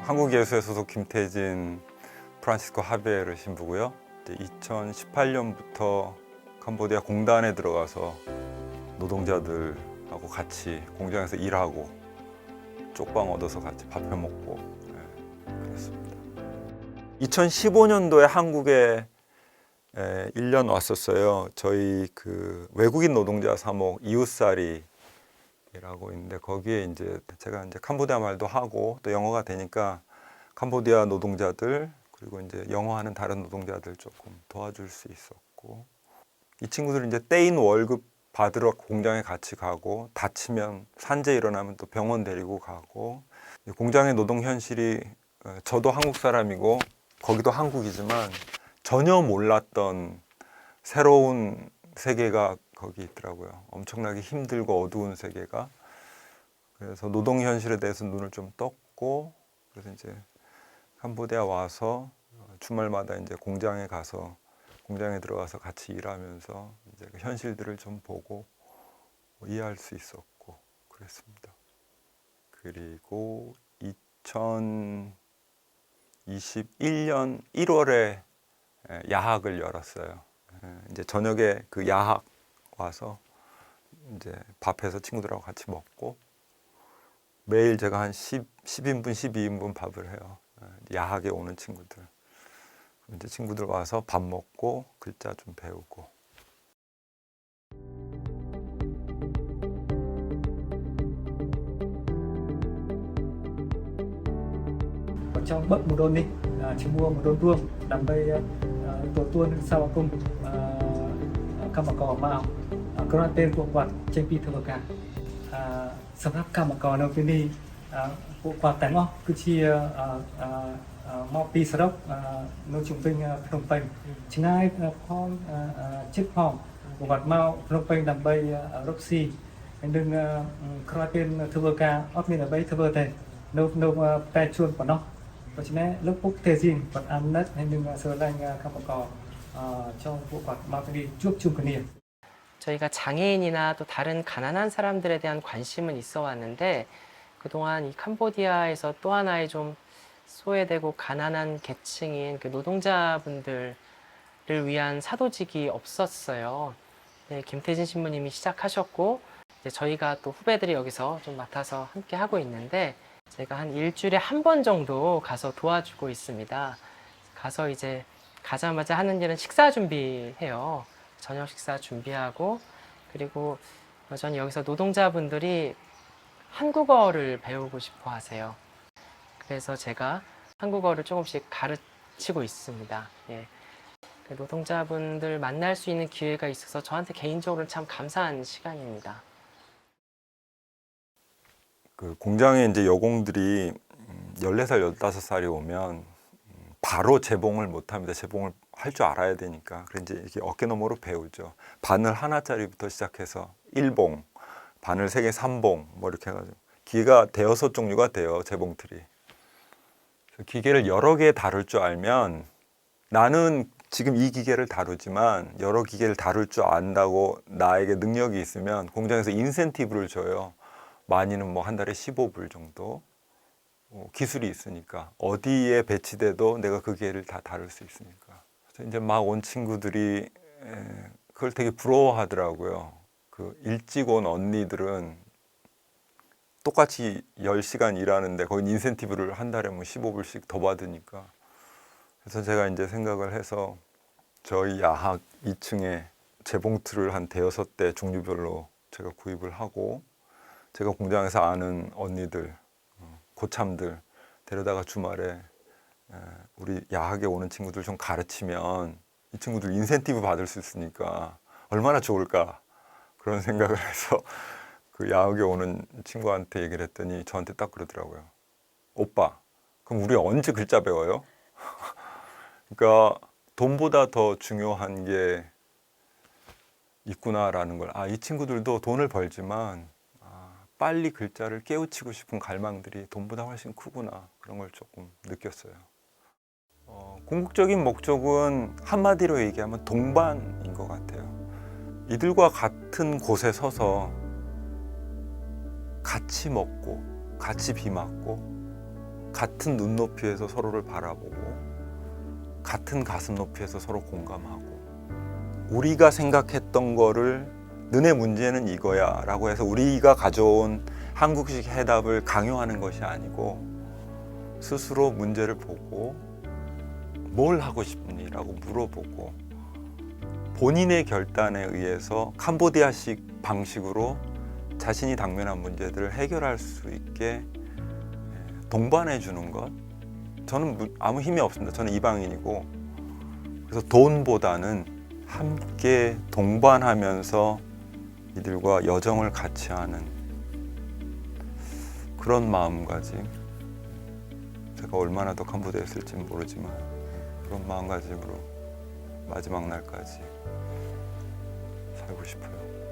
한국예수회 소속 김태진 프란시스코 하베르 신부고요. 2018년부터 캄보디아 공단에 들어가서 노동자들하고 같이 공장에서 일하고 쪽방 얻어서 같이 밥 해먹고 그랬습니다. 2015년도에 한국에 1년 왔었어요. 저희 그 외국인 노동자 사목 이웃살이라고 있는데 거기에 이제 제가 이제 캄보디아 말도 하고 또 영어가 되니까 캄보디아 노동자들 그리고 이제 영어하는 다른 노동자들 조금 도와줄 수 있었고 이 친구들은 이제 떼인 월급 받으러 공장에 같이 가고 다치면 산재 일어나면 또 병원 데리고 가고 공장의 노동 현실이 저도 한국 사람이고 거기도 한국이지만 전혀 몰랐던 새로운 세계가 거기 있더라고요. 엄청나게 힘들고 어두운 세계가. 그래서 노동 현실에 대해서 눈을 좀 떴고 그래서 이제 캄보디아 와서 주말마다 이제 공장에 가서 공장에 들어가서 같이 일하면서 이제 그 현실들을 좀 보고 이해할 수 있었고 그랬습니다. 그리고 2021년 1월에 야학을 열었어요. 이제 저녁에 그 야학 와서 이제 밥해서 친구들하고 같이 먹고 매일 제가 한 10인분, 12인분 밥을 해요. 야학에 오는 친구들. 이제 친구들 와서 밥 먹고 글자 좀 배우고. trong bậc một đồn đi chỉ mua một đồn tuông làm bây tổ tuôn sau cùng cam cỏ màu có tên của quạt trên pi thưa cảสำหรับคำกรในที่นี้พวกแต่งก็คือมอปีสระในชุมชนพนมเปญช่างให้พ้องชิดพ้องวัดเมาพนมเปญดำใบรกซีดึงคราเป็นเทอร์กาออฟมีดำใบเทอร์เตนโนแปดชวนปะเนาะเพราะฉะนั้นลูกปุ๊กเทจินวัดอันนัดให้ดึงเสด็จคำกรช่องพวกวัดมาที่จุบจุ่มกันเนี่ย 저희가 장애인이나 또 다른 가난한 사람들에 대한 관심은 있어 왔는데 그동안 이 캄보디아에서 또 하나의 좀 소외되고 가난한 계층인 그 노동자분들을 위한 사도직이 없었어요. 네, 김태진 신부님이 시작하셨고 이제 저희가 또 후배들이 여기서 좀 맡아서 함께 하고 있는데 제가 한 일주일에 한 번 정도 가서 도와주고 있습니다. 가서 이제 가자마자 하는 일은 식사 준비해요. 저녁 식사 준비하고 그리고 여전히 여기서 노동자분들이 한국어를 배우고 싶어 하세요. 그래서 제가 한국어를 조금씩 가르치고 있습니다. 예. 노동자분들 만날 수 있는 기회가 있어서 저한테 개인적으로 참 감사한 시간입니다. 그 공장에 이제 여공들이 14살, 15살이 오면 바로 재봉을 못 합니다. 재봉을 할 줄 알아야 되니까. 그래서 이제 이렇게 어깨너머로 배우죠. 바늘 하나짜리부터 시작해서 1봉, 바늘 3개 3봉, 뭐 이렇게 해가지고. 기계가 대여섯 종류가 돼요, 재봉틀이. 기계를 여러 개 다룰 줄 알면 나는 지금 이 기계를 다루지만 여러 기계를 다룰 줄 안다고 나에게 능력이 있으면 공장에서 인센티브를 줘요. 많이는 뭐 한 달에 15불 정도. 기술이 있으니까 어디에 배치돼도 내가 그 기회를 다 다룰 수 있으니까. 그래서 이제 막 온 친구들이 그걸 되게 부러워하더라고요. 그 일찍 온 언니들은 똑같이 10시간 일하는데 거기 인센티브를 한 달에 뭐 15불씩 더 받으니까. 그래서 제가 이제 생각을 해서 저희 야학 2층에 재봉틀을 한 대여섯 대 종류별로 제가 구입을 하고 제가 공장에서 아는 언니들 고참들 데려다가 주말에 우리 야학에 오는 친구들 좀 가르치면 이 친구들 인센티브 받을 수 있으니까 얼마나 좋을까 그런 생각을 해서 그 야학에 오는 친구한테 얘기를 했더니 저한테 딱 그러더라고요. 오빠, 그럼 우리 언제 글자 배워요? 그러니까 돈보다 더 중요한 게 있구나라는 걸, 이 친구들도 돈을 벌지만 빨리 글자를 깨우치고 싶은 갈망들이 돈보다 훨씬 크구나, 그런 걸 조금 느꼈어요. 궁극적인 목적은 한마디로 얘기하면 동반인 것 같아요. 이들과 같은 곳에 서서 같이 먹고 같이 비 맞고 같은 눈높이에서 서로를 바라보고 같은 가슴 높이에서 서로 공감하고 우리가 생각했던 거를 너네 문제는 이거야 라고 해서 우리가 가져온 한국식 해답을 강요하는 것이 아니고 스스로 문제를 보고 뭘 하고 싶니? 라고 물어보고 본인의 결단에 의해서 캄보디아식 방식으로 자신이 당면한 문제들을 해결할 수 있게 동반해 주는 것. 저는 아무 힘이 없습니다. 저는 이방인이고 그래서 돈보다는 함께 동반하면서 이들과 여정을 같이 하는 그런 마음가짐. 제가 얼마나 더 캄보디아에 있을지는 모르지만 그런 마음가짐으로 마지막 날까지 살고 싶어요.